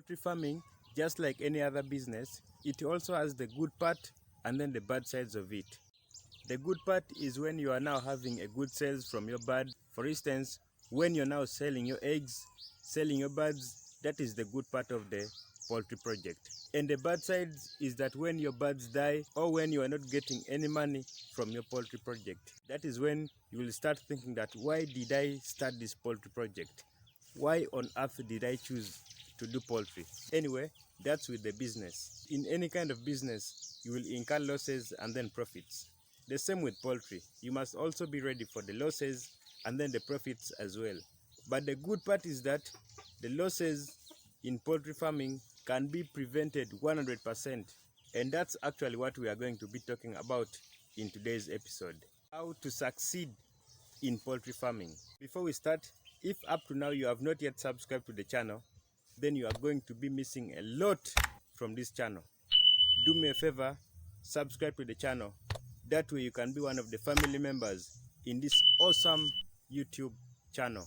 Poultry farming, just like any other business, it also has the good part and then the bad sides of it. The good part is when you are now having a good sales from your bird. For instance, when you're now selling your eggs, selling your birds, that is the good part of the poultry project. And the bad side is that when your birds die or when you are not getting any money from your poultry project, that is when you will start thinking that why did I start this poultry project? Why on earth did I choose to do poultry? Anyway, that's with the business. In any kind of business, you will incur losses and then profits. The same with poultry. You must also be ready for the losses and then the profits as well. But the good part is that the losses in poultry farming can be prevented 100%. And that's actually what we are going to be talking about in today's episode. How to succeed in poultry farming. Before we start, if up to now you have not yet subscribed to the channel, then you are going to be missing a lot from this channel. Do me a favor, subscribe to the channel. That way you can be one of the family members in this awesome YouTube channel.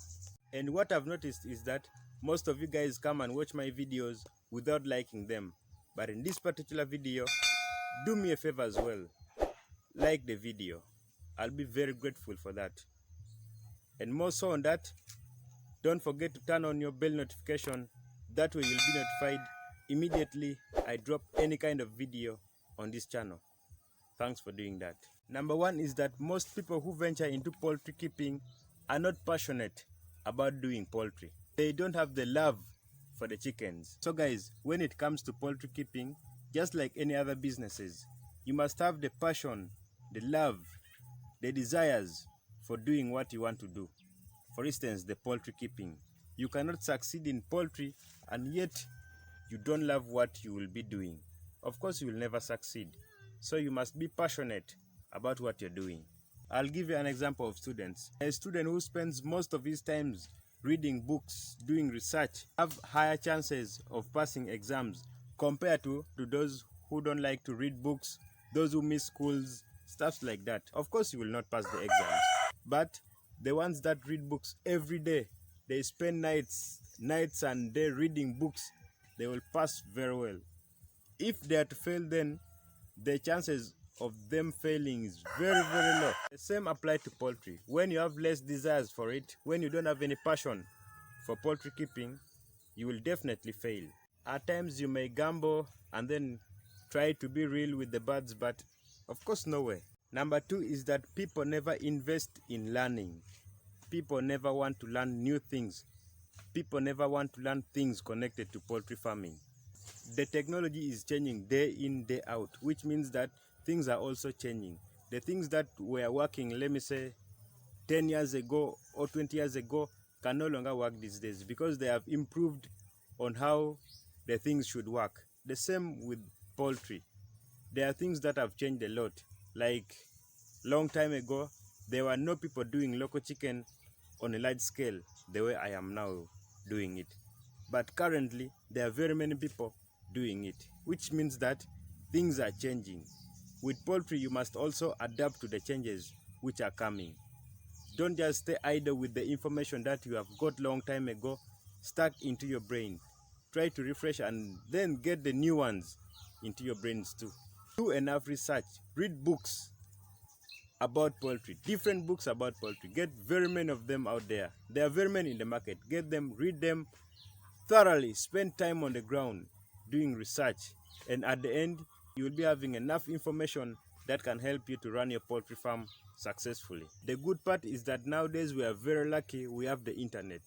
And what I've noticed is that most of you guys come and watch my videos without liking them. But in this particular video, do me a favor as well. Like the video. I'll be very grateful for that. And more so on that, don't forget to turn on your bell notification. That way you'll be notified immediately I drop any kind of video on this channel. Thanks for doing that. Number one is that most people who venture into poultry keeping are not passionate about doing poultry. They don't have the love for the chickens. So guys, when it comes to poultry keeping, just like any other businesses, you must have the passion, the love, the desires for doing what you want to do. For instance, the poultry keeping. You cannot succeed in poultry and yet you don't love what you will be doing. Of course, you will never succeed. So you must be passionate about what you're doing. I'll give you an example of students. A student who spends most of his time reading books, doing research, have higher chances of passing exams compared to those who don't like to read books, those who miss schools, stuff like that. Of course, you will not pass the exams. But the ones that read books every day, they spend nights and day reading books, they will pass very well. If they are to fail, then the chances of them failing is very, very low. The same applies to poultry. When you have less desires for it, when you don't have any passion for poultry keeping, you will definitely fail. At times you may gamble and then try to be real with the birds, but of course no way. Number two is that people never invest in learning. People never want to learn new things. People never want to learn things connected to poultry farming. The technology is changing day in, day out, which means that things are also changing. The things that were working, let me say, 10 years ago or 20 years ago can no longer work these days because they have improved on how the things should work. The same with poultry. There are things that have changed a lot. Like long time ago, there were no people doing local chicken on a large scale the way I am now doing it. But currently, there are very many people doing it, which means that things are changing. With poultry, you must also adapt to the changes which are coming. Don't just stay idle with the information that you have got long time ago stuck into your brain. Try to refresh and then get the new ones into your brains too. Do enough research. Read books about poultry, different books about poultry. Get very many of them out there. There are very many in the market. Get them, read them thoroughly. Spend time on the ground doing research, and at the end you will be having enough information that can help you to run your poultry farm successfully. The good part is that nowadays we are very lucky we have the internet.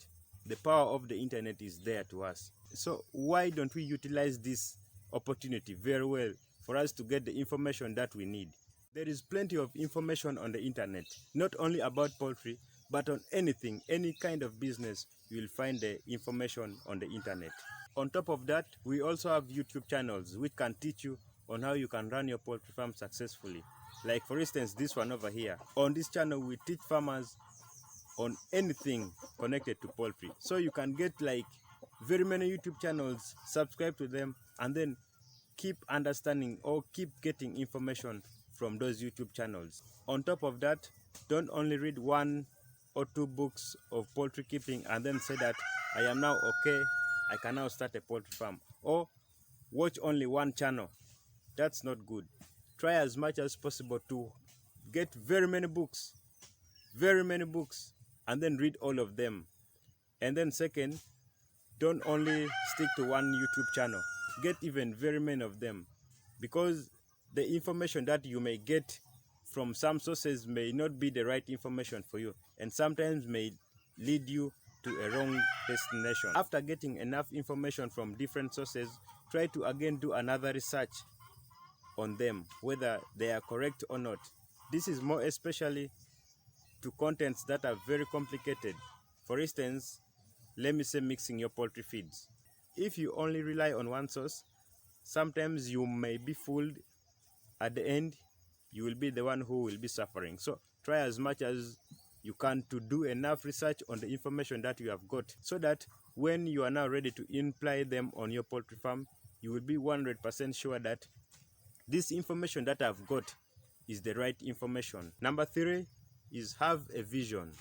The power of the internet is there to us. So why don't we utilize this opportunity very well for us to get the information that we need? There is plenty of information on the internet, not only about poultry, but on anything, any kind of business, you will find the information on the internet. On top of that, we also have YouTube channels which can teach you on how you can run your poultry farm successfully. Like for instance, this one over here. On this channel, we teach farmers on anything connected to poultry. So you can get like very many YouTube channels, subscribe to them, and then keep understanding or keep getting information from those YouTube channels. On top of that, don't only read 1 or 2 books of poultry keeping and then say that I am now okay, I can now start a poultry farm. Or watch only one channel. That's not good. Try as much as possible to get very many books, and then read all of them. And then second, don't only stick to one YouTube channel. Get even very many of them, because the information that you may get from some sources may not be the right information for you, and sometimes may lead you to a wrong destination. After getting enough information from different sources, try to again do another research on them, whether they are correct or not. This is more especially to contents that are very complicated. For instance, let me say mixing your poultry feeds. If you only rely on one source, sometimes you may be fooled. At the end, you will be the one who will be suffering. So try as much as you can to do enough research on the information that you have got, so that when you are now ready to imply them on your poultry farm, you will be 100% sure that this information that I've got is the right information. Number 3 is have a vision.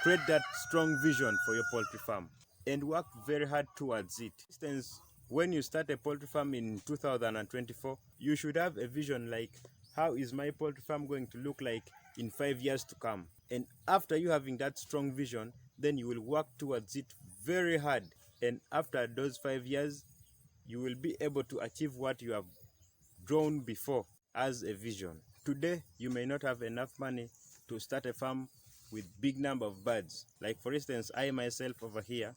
Create that strong vision for your poultry farm and work very hard towards it. For instance, when you start a poultry farm in 2024, you should have a vision like, how is my poultry farm going to look like in 5 years to come? And after you having that strong vision, then you will work towards it very hard. And after those 5 years, you will be able to achieve what you have drawn before as a vision. Today, you may not have enough money to start a farm with big number of birds. Like for instance, I myself over here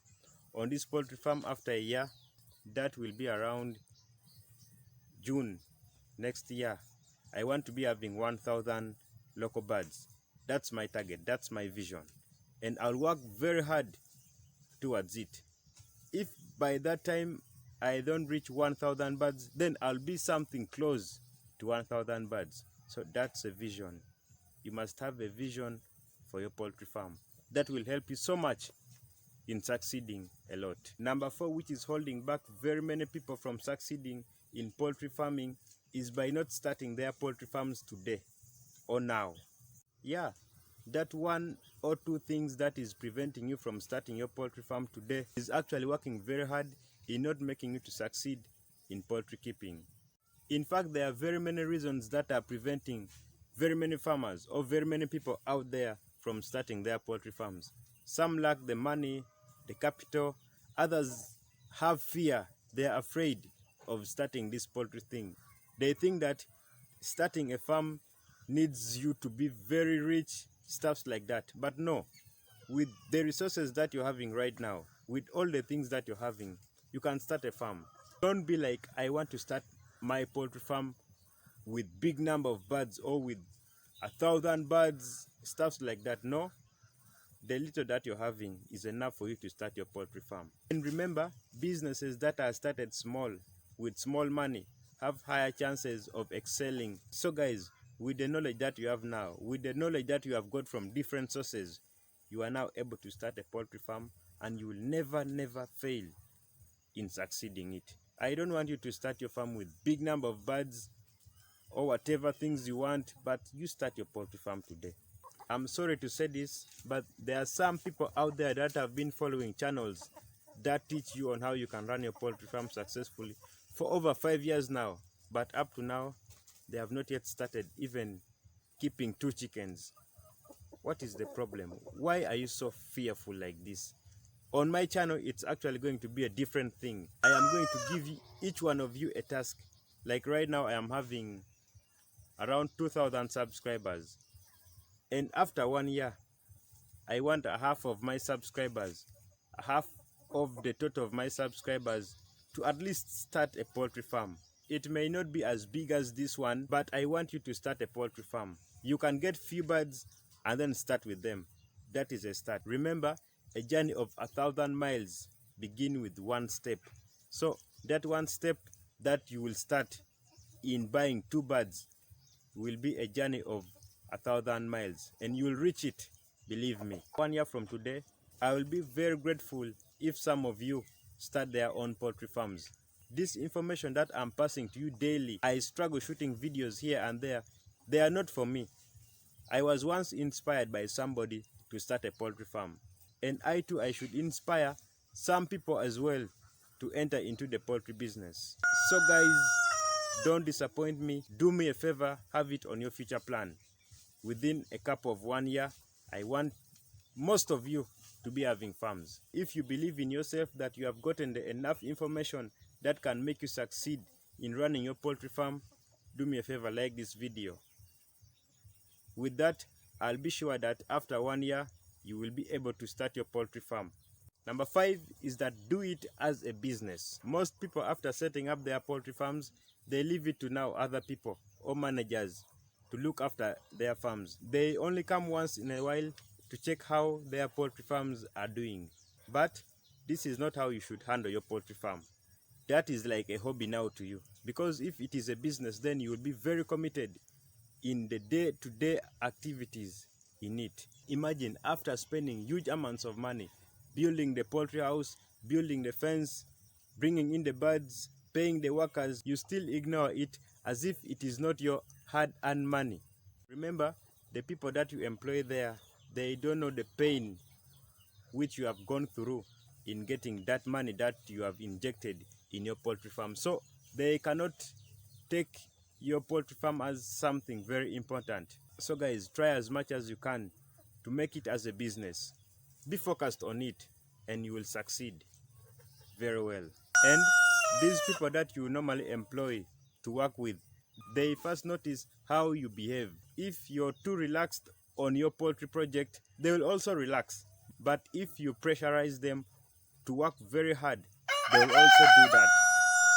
on this poultry farm, after a year, that will be around June next year, I want to be having 1,000 local birds. That's my target, that's my vision. And I'll work very hard towards it. If by that time I don't reach 1,000 birds, then I'll be something close to 1,000 birds. So that's a vision. You must have a vision for your poultry farm. That will help you so much in succeeding a lot. Number 4, which is holding back very many people from succeeding in poultry farming, is by not starting their poultry farms today or now. Yeah, that 1 or 2 things that is preventing you from starting your poultry farm today is actually working very hard in not making you to succeed in poultry keeping. In fact, there are very many reasons that are preventing very many farmers or very many people out there from starting their poultry farms. Some lack the money, the capital. Others have fear. They are afraid of starting this poultry thing. They think that starting a farm needs you to be very rich, stuff like that. But no, with the resources that you're having right now, with all the things that you're having, you can start a farm. Don't be like, I want to start my poultry farm with big number of birds or with 1,000 birds, stuff like that. No, the little that you're having is enough for you to start your poultry farm. And remember, businesses that are started small, with small money, have higher chances of excelling. So guys, with the knowledge that you have now, with the knowledge that you have got from different sources, you are now able to start a poultry farm, and you will never fail in succeeding it. I don't want you to start your farm with big number of birds or whatever things you want, but you start your poultry farm today. I'm sorry to say this, but there are some people out there that have been following channels that teach you on how you can run your poultry farm successfully for over 5 years now, but up to now they have not yet started even keeping 2 chickens. What is the problem? Why are you so fearful like this? On my channel, it's actually going to be a different thing. I am going to give each one of you a task. Like right now, I am having around 2,000 subscribers. And after 1 year, I want a half of my subscribers, a half of the total of my subscribers, to at least start a poultry farm. It may not be as big as this one, but I want you to start a poultry farm. You can get few birds and then start with them. That is a start. Remember, a journey of 1,000 miles begin with 1 step. So that 1 step that you will start in buying 2 birds will be a journey of 1,000 miles, and you will reach it, believe me. 1 year from today, I will be very grateful if some of you start their own poultry farms. This information that I'm passing to you daily, I struggle shooting videos here and there. They are not for me. I was once inspired by somebody to start a poultry farm, and I too, I should inspire some people as well to enter into the poultry business. So guys, don't disappoint me. Do me a favor, have it on your future plan. Within a couple of 1 year, I want most of you to be having farms. If you believe in yourself that you have gotten enough information that can make you succeed in running your poultry farm, do me a favor, like this video. With that, I'll be sure that after 1 year, you will be able to start your poultry farm. Number 5 is that do it as a business. Most people, after setting up their poultry farms, they leave it to now other people or managers to look after their farms. They only come once in a while to check how their poultry farms are doing. But this is not how you should handle your poultry farm. That is like a hobby now to you. Because if it is a business, then you will be very committed in the day-to-day activities in it. Imagine after spending huge amounts of money building the poultry house, building the fence, bringing in the birds, paying the workers, you still ignore it as if it is not your hard-earned money. Remember, the people that you employ there, they don't know the pain which you have gone through in getting that money that you have injected in your poultry farm. So they cannot take your poultry farm as something very important. So guys, try as much as you can to make it as a business. Be focused on it and you will succeed very well. And these people that you normally employ to work with, they first notice how you behave. If you're too relaxed on your poultry project, they will also relax. But if you pressurize them to work very hard, they will also do that.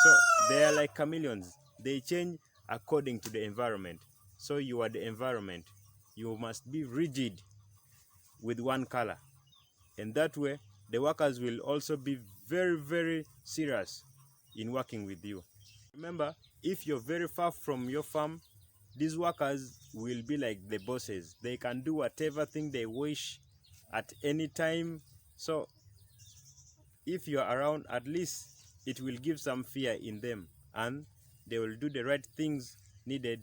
So they are like chameleons. They change according to the environment. So you are the environment. You must be rigid with one color. And that way, the workers will also be very, very serious in working with you. Remember, if you're very far from your farm, these workers will be like the bosses. They can do whatever thing they wish at any time. So if you're around, at least it will give some fear in them and they will do the right things needed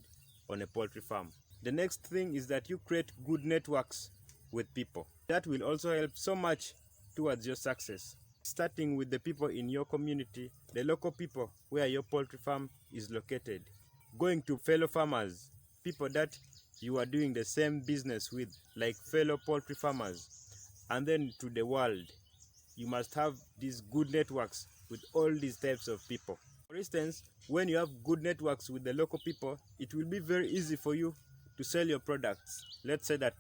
on a poultry farm. The next thing is that you create good networks with people. That will also help so much towards your success. Starting with the people in your community, the local people where your poultry farm is located. Going to fellow farmers, people that you are doing the same business with, like fellow poultry farmers. And then to the world. You must have these good networks with all these types of people. For instance, when you have good networks with the local people, it will be very easy for you to sell your products. Let's say that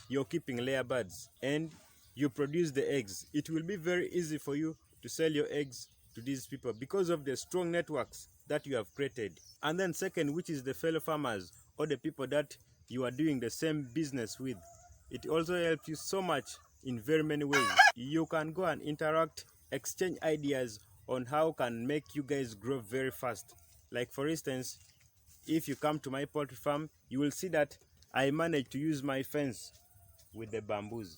you're keeping layer birds and you produce the eggs. It will be very easy for you to sell your eggs to these people because of the strong networks that you have created. And then second, which is the fellow farmers or the people that you are doing the same business with. It also helps you so much in very many ways. You can go and interact, exchange ideas on how can make you guys grow very fast. Like for instance, if you come to my poultry farm, you will see that I managed to use my fence with the bamboos.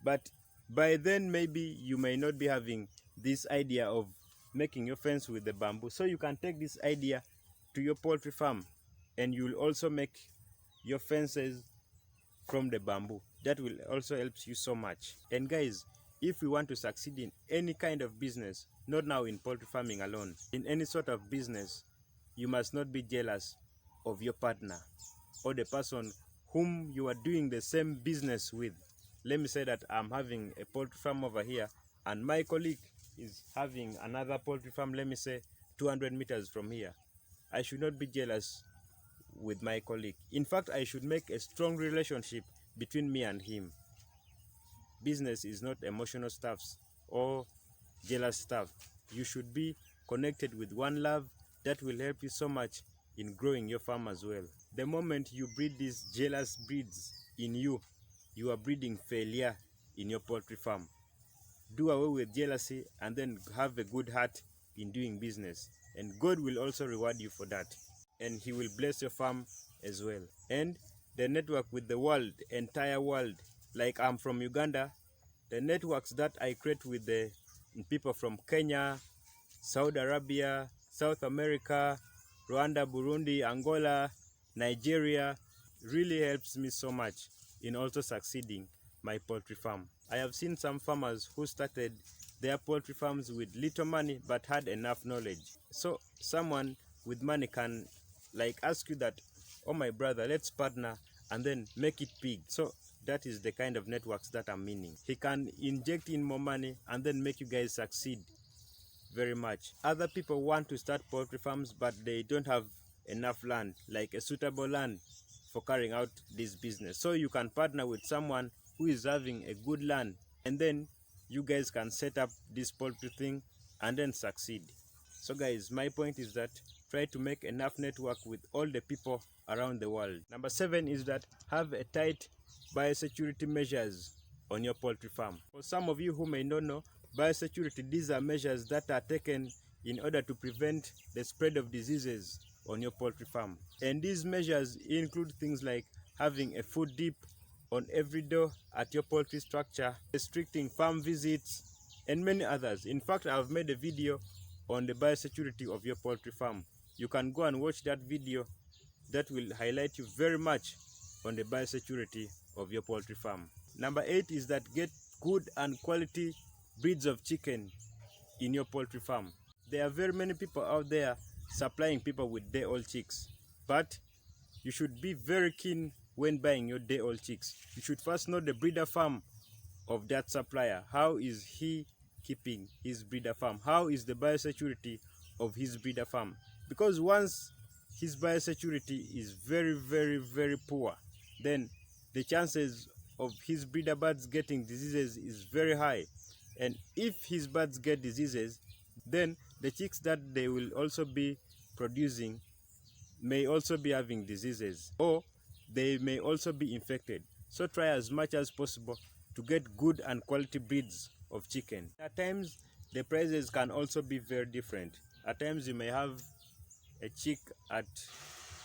But by then maybe you may not be having this idea of making your fence with the bamboo. So you can take this idea to your poultry farm and you will also make your fences from the bamboo. That will also help you so much. And guys, if we want to succeed in any kind of business, not now in poultry farming alone, in any sort of business, you must not be jealous of your partner or the person whom you are doing the same business with. Let me say that I'm having a poultry farm over here and my colleague is having another poultry farm, let me say 200 meters from here. I should not be jealous with my colleague. In fact, I should make a strong relationship between me and him. Business is not emotional stuff or jealous stuff. You should be connected with one love that will help you so much in growing your farm as well. The moment you breed these jealous breeds in you, you are breeding failure in your poultry farm. Do away with jealousy and then have a good heart in doing business. And God will also reward you for that. And he will bless your farm as well. And the network with the world, entire world, like I'm from Uganda, the networks that I create with the people from Kenya, Saudi Arabia, South America, Rwanda, Burundi, Angola, Nigeria, really helps me so much in also succeeding my poultry farm. I have seen some farmers who started there are poultry farms with little money but had enough knowledge. So someone with money can like ask you that, oh my brother, let's partner and then make it big. So that is the kind of networks that I'm meaning. He can inject in more money and then make you guys succeed very much. Other people want to start poultry farms but they don't have enough land, like a suitable land for carrying out this business. So you can partner with someone who is having a good land, and then you guys can set up this poultry thing and then succeed. So guys, my point is that try to make enough network with all the people around the world. Number 7 is that have a tight biosecurity measures on your poultry farm. For some of you who may not know, biosecurity, these are measures that are taken in order to prevent the spread of diseases on your poultry farm. And these measures include things like having a food dip on every door at your poultry structure, restricting farm visits, and many others. In fact, I've made a video on the biosecurity of your poultry farm. You can go and watch that video. That will highlight you very much on the biosecurity of your poultry farm. Number 8 is that get good and quality breeds of chicken in your poultry farm. There are very many people out there supplying people with day-old chicks, but you should be very keen when buying your day-old chicks. You should first know the breeder farm of that supplier. How is he keeping his breeder farm? How is the biosecurity of his breeder farm? Because once his biosecurity is very poor, then the chances of his breeder birds getting diseases is very high. And if his birds get diseases, then the chicks that they will also be producing may also be having diseases, or they may also be infected. So try as much as possible to get good and quality breeds of chicken. At times the prices can also be very different. At times you may have a chick at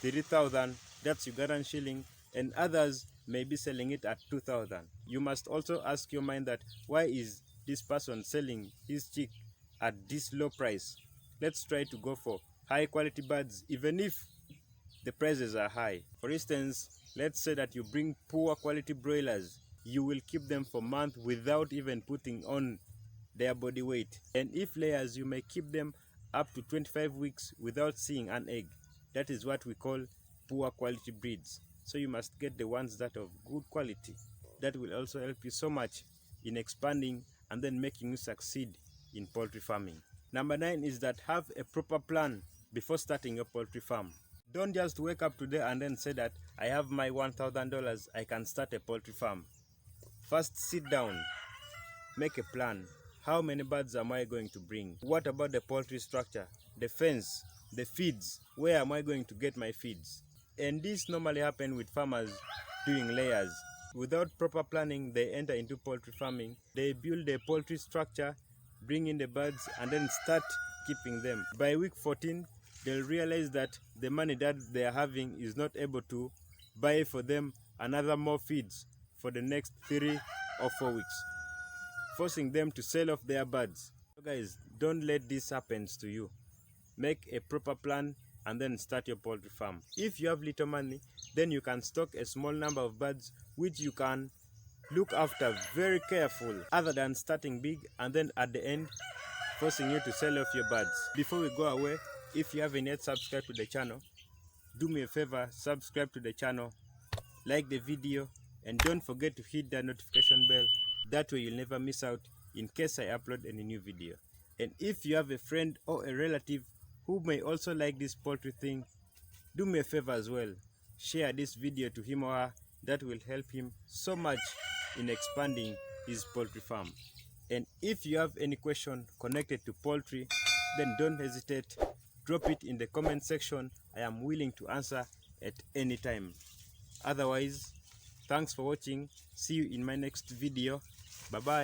3,000, that's Ugandan shilling, and others may be selling it at 2,000. You must also ask your mind that why is this person selling his chick at this low price? Let's try to go for high quality birds even if the prices are high. For instance, let's say that you bring poor quality broilers. You will keep them for months without even putting on their body weight. And if layers, you may keep them up to 25 weeks without seeing an egg. That is what we call poor quality breeds. So you must get the ones that are of good quality. That will also help you so much in expanding and then making you succeed in poultry farming. Number 9 is that have a proper plan before starting your poultry farm. Don't just wake up today and then say that I have my $1,000, I can start a poultry farm. First sit down, make a plan. How many birds am I going to bring? What about the poultry structure, the fence, the feeds? Where am I going to get my feeds? And this normally happens with farmers doing layers. Without proper planning, they enter into poultry farming. They build a poultry structure, bring in the birds, and then start keeping them. By week 14, they'll realize that the money that they are having is not able to buy for them another more feeds for the next 3 or 4 weeks, forcing them to sell off their birds. So guys, don't let this happen to you. Make a proper plan and then start your poultry farm. If you have little money, then you can stock a small number of birds which you can look after very careful, other than starting big and then at the end forcing you to sell off your birds. Before we go away, if you haven't yet subscribed to the channel, do me a favor, subscribe to the channel, like the video, and don't forget to hit that notification bell. That way you'll never miss out in case I upload any new video. And if you have a friend or a relative who may also like this poultry thing, do me a favor as well. Share this video to him or her. That will help him so much in expanding his poultry farm. And if you have any question connected to poultry, then don't hesitate. Drop it in the comment section. I am willing to answer at any time. Otherwise, thanks for watching. See you in my next video. Bye bye.